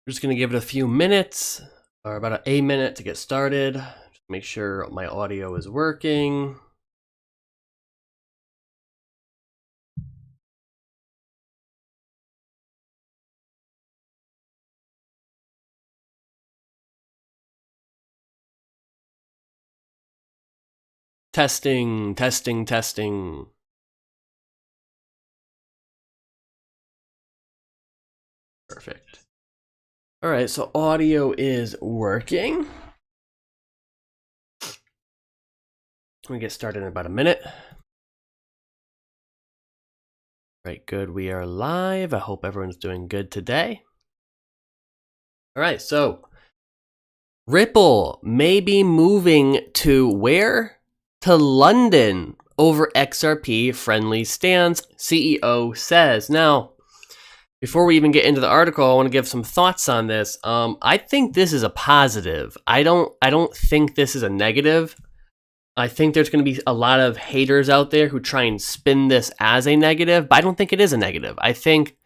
We're just going to give it a few minutes, or about a minute to get started. Just make sure my audio is working. Testing, testing, testing. Perfect. All right, so audio is working. We get started in about a minute. Right, good. We are live. I hope everyone's doing good today. All right, so Ripple may be moving to where? To London over XRP friendly stance, CEO says. Now, before we even get into the article, I want to give some thoughts on this. I think this is a positive. I don't think this is a negative. I think there's going to be a lot of haters out there who try and spin this as a negative, but I don't think it is a negative. I think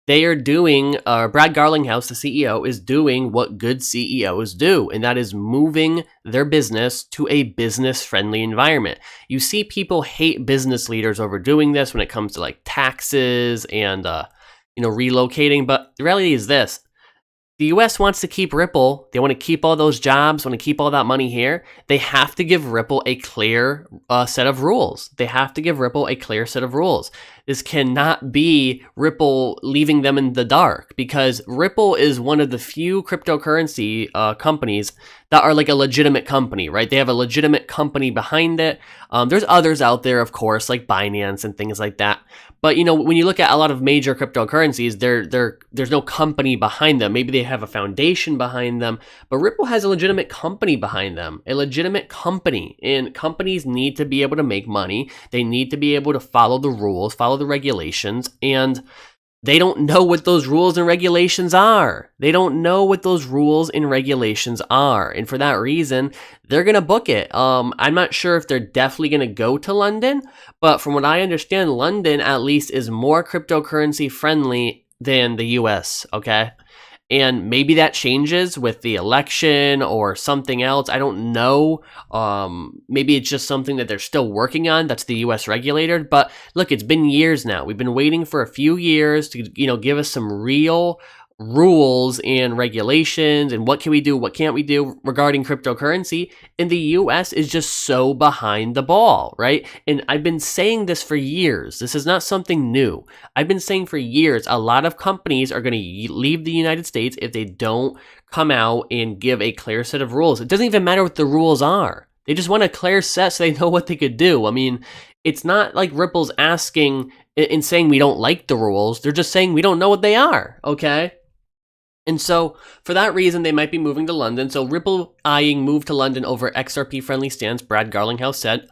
they are doing, Brad Garlinghouse, the CEO, is doing what good CEOs do, and that is moving their business to a business-friendly environment. You see people hate business leaders over doing this when it comes to like taxes and relocating, but the reality is this. The US wants to keep Ripple. They want to keep all those jobs, want to keep all that money here. They have to give Ripple a clear set of rules. They have to give Ripple a clear set of rules. This cannot be Ripple leaving them in the dark, because Ripple is one of the few cryptocurrency companies that are like a legitimate company, right? They have a legitimate company behind it. There's others out there, of course, like Binance and things like that. But when you look at a lot of major cryptocurrencies, there's no company behind them. Maybe they have a foundation behind them, but Ripple has a legitimate company behind them, a legitimate company. And companies need to be able to make money. They need to be able to follow the rules, follow the regulations, and they don't know what those rules and regulations are. They don't know what those rules and regulations are. And for that reason, they're going to book it. I'm not sure if they're definitely going to go to London, but from what I understand, London at least is more cryptocurrency friendly than the US, okay? And maybe that changes with the election or something else. I don't know. Maybe it's just something that they're still working on. That's the U.S. regulator. But look, it's been years now. We've been waiting for a few years to, give us some real rules and regulations and what can we do, what can't we do regarding cryptocurrency. And the US is just so behind the ball, right? And I've been saying this for years. This is not something new. I've been saying for years, a lot of companies are going to leave the United States if they don't come out and give a clear set of rules. It doesn't even matter what the rules are. They just want a clear set so they know what they could do. I mean, it's not like Ripple's asking and saying we don't like the rules. They're just saying we don't know what they are, okay? And so, for that reason, they might be moving to London. So, Ripple eyeing move to London over XRP-friendly stance, Brad Garlinghouse said.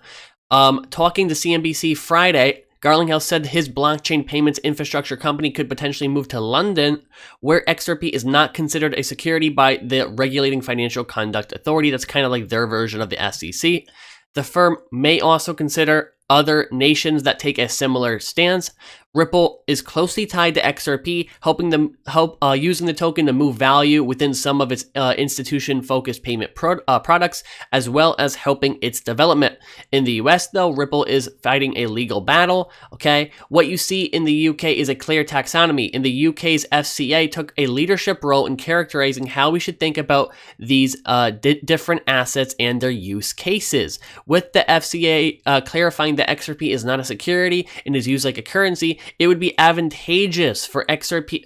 Talking to CNBC Friday, Garlinghouse said his blockchain payments infrastructure company could potentially move to London, where XRP is not considered a security by the Regulating Financial Conduct Authority. That's kind of like their version of the SEC. The firm may also consider other nations that take a similar stance. Ripple is closely tied to XRP, using the token to move value within some of its institution-focused payment products, as well as helping its development. In the US, though, Ripple is fighting a legal battle. Okay, what you see in the UK is a clear taxonomy. In the UK's FCA took a leadership role in characterizing how we should think about these different assets and their use cases. With the FCA clarifying that XRP is not a security and is used like a currency, it would be advantageous for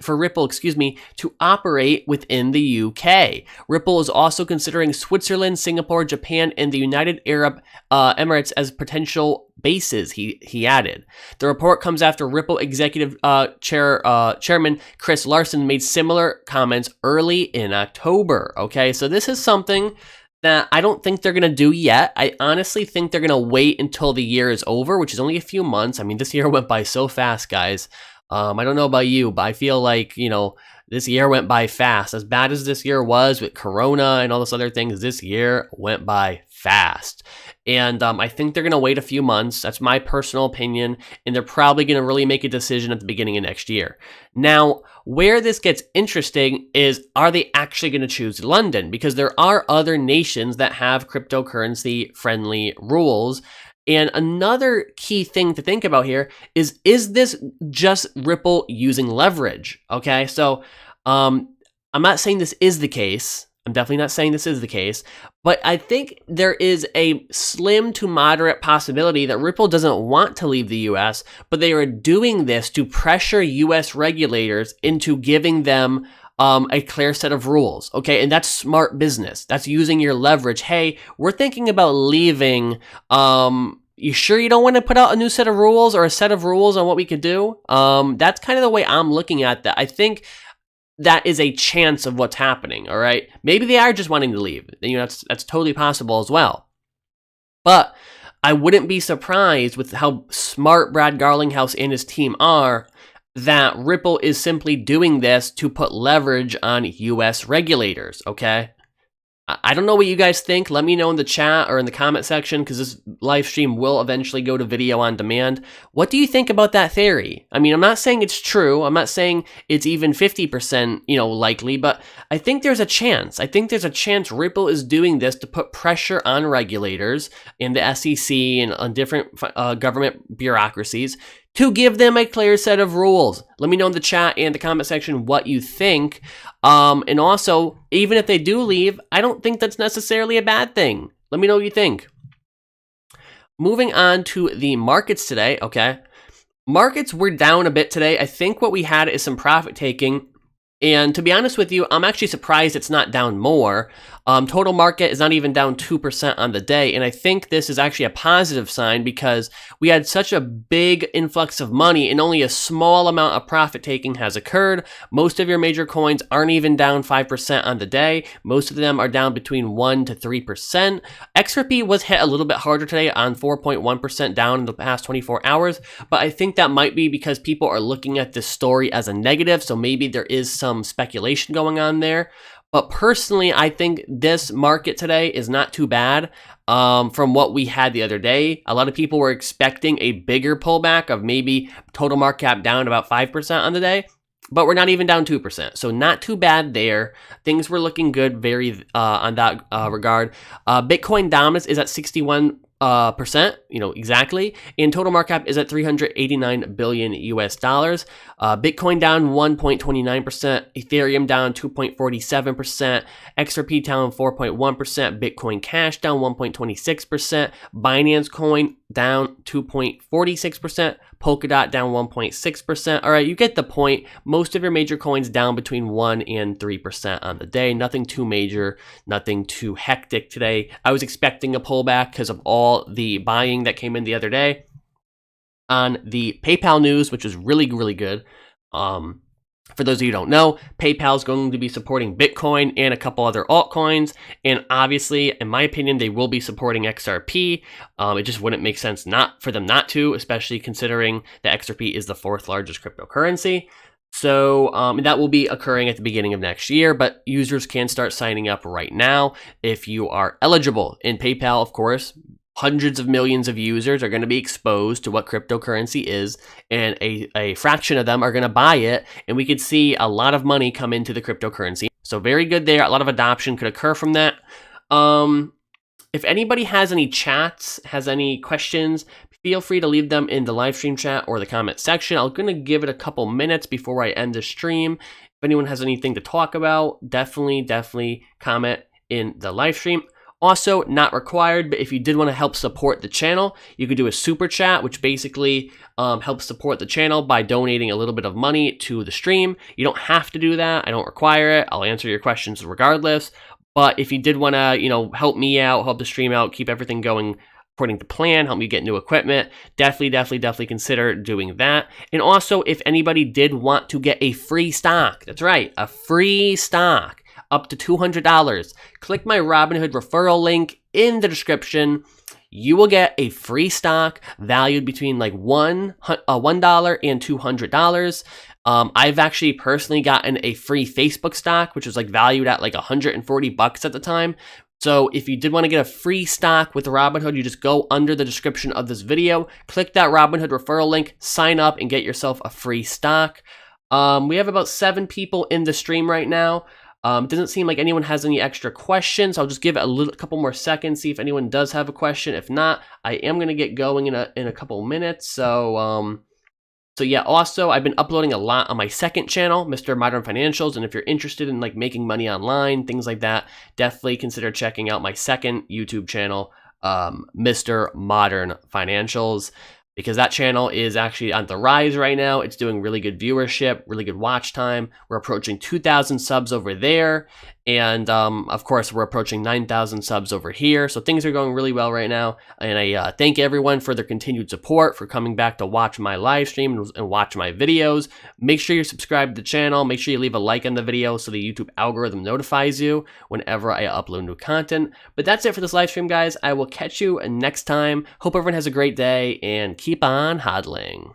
Ripple, to operate within the UK. Ripple is also considering Switzerland, Singapore, Japan, and the United Arab Emirates as potential bases, he added. The report comes after Ripple executive chairman Chris Larsen made similar comments early in October. Okay, so this is something that I don't think they're going to do yet. I honestly think they're going to wait until the year is over, which is only a few months. I mean, this year went by so fast, guys. I don't know about you, but I feel like, this year went by fast. As bad as this year was with Corona and all those other things, this year went by fast. And I think they're going to wait a few months. That's my personal opinion. And they're probably going to really make a decision at the beginning of next year. Now, where this gets interesting is, are they actually going to choose London? Because there are other nations that have cryptocurrency friendly rules. And another key thing to think about here is this just Ripple using leverage? Okay, so I'm not saying this is the case. I'm definitely not saying this is the case, but I think there is a slim to moderate possibility that Ripple doesn't want to leave the US, but they are doing this to pressure US regulators into giving them a clear set of rules, okay? And that's smart business. That's using your leverage. Hey, we're thinking about leaving. You sure you don't want to put out a new set of rules or a set of rules on what we could do? That's kind of the way I'm looking at that. I think that is a chance of what's happening, all right? Maybe they are just wanting to leave. You know, that's totally possible as well. But I wouldn't be surprised with how smart Brad Garlinghouse and his team are that Ripple is simply doing this to put leverage on US regulators, okay? I don't know what you guys think. Let me know in the chat or in the comment section, because this live stream will eventually go to video on demand. What do you think about that theory? I mean, I'm not saying it's true. I'm not saying it's even 50%, likely, but I think there's a chance. I think there's a chance Ripple is doing this to put pressure on regulators in the SEC and on different government bureaucracies to give them a clear set of rules. Let me know in the chat and the comment section what you think. And also, even if they do leave, I don't think that's necessarily a bad thing. Let me know what you think. Moving on to the markets today, okay? Markets were down a bit today. I think what we had is some profit taking. And to be honest with you, I'm actually surprised it's not down more. Total market is not even down 2% on the day. And I think this is actually a positive sign because we had such a big influx of money and only a small amount of profit taking has occurred. Most of your major coins aren't even down 5% on the day. Most of them are down between 1 to 3%. XRP was hit a little bit harder today on 4.1% down in the past 24 hours. But I think that might be because people are looking at this story as a negative. So maybe there is some speculation going on there. But personally, I think this market today is not too bad from what we had the other day. A lot of people were expecting a bigger pullback of maybe total market cap down about 5% on the day, but we're not even down 2%. So not too bad there. Things were looking good on that regard. Bitcoin dominance is at 61%, exactly. And total market cap is at 389 billion US dollars. Bitcoin down 1.29%, Ethereum down 2.47%, XRP down 4.1%, Bitcoin Cash down 1.26%, Binance Coin down 2.46%, Polkadot down 1.6%. All right, you get the point. Most of your major coins down between 1 and 3% on the day. Nothing too major, nothing too hectic today. I was expecting a pullback because of all the buying that came in the other day. On the PayPal news, which is really, really good. For those of you who don't know, PayPal is going to be supporting Bitcoin and a couple other altcoins. And obviously, in my opinion, they will be supporting XRP. It just wouldn't make sense for them not to, especially considering that XRP is the 4th largest cryptocurrency. So that will be occurring at the beginning of next year, but users can start signing up right now if you are eligible. In PayPal, of course, hundreds of millions of users are going to be exposed to what cryptocurrency is, and a fraction of them are going to buy it, and we could see a lot of money come into the cryptocurrency. So very good there. A lot of adoption could occur from that. If anybody has any chats, has any questions, feel free to leave them in the live stream chat or the comment section. I'm going to give it a couple minutes before I end the stream. If anyone has anything to talk about, definitely comment in the live stream. Also, not required, but if you did want to help support the channel, you could do a super chat, which basically helps support the channel by donating a little bit of money to the stream. You don't have to do that. I don't require it. I'll answer your questions regardless. But if you did want to, help me out, help the stream out, keep everything going according to plan, help me get new equipment, definitely consider doing that. And also, if anybody did want to get a free stock, that's right, a free stock, up to $200. Click my Robinhood referral link in the description. You will get a free stock valued between like $1 and $200. I've actually personally gotten a free Facebook stock, which was like valued at like $140 at the time. So if you did want to get a free stock with Robinhood, you just go under the description of this video, click that Robinhood referral link, sign up, and get yourself a free stock. We have about 7 people in the stream right now. It doesn't seem like anyone has any extra questions. I'll just give it a couple more seconds, see if anyone does have a question. If not, I am going to get going in a couple minutes. So yeah, also, I've been uploading a lot on my second channel, Mr. Modern Financials, and if you're interested in like making money online, things like that, definitely consider checking out my second YouTube channel, Mr. Modern Financials, because that channel is actually on the rise right now. It's doing really good viewership, really good watch time. We're approaching 2,000 subs over there, and of course, we're approaching 9,000 subs over here. So things are going really well right now, and I thank everyone for their continued support, for coming back to watch my live stream and watch my videos. Make sure you're subscribed to the channel. Make sure you leave a like on the video so the YouTube algorithm notifies you whenever I upload new content. But that's it for this live stream, guys. I will catch you next time. Hope everyone has a great day, and keep on hodling.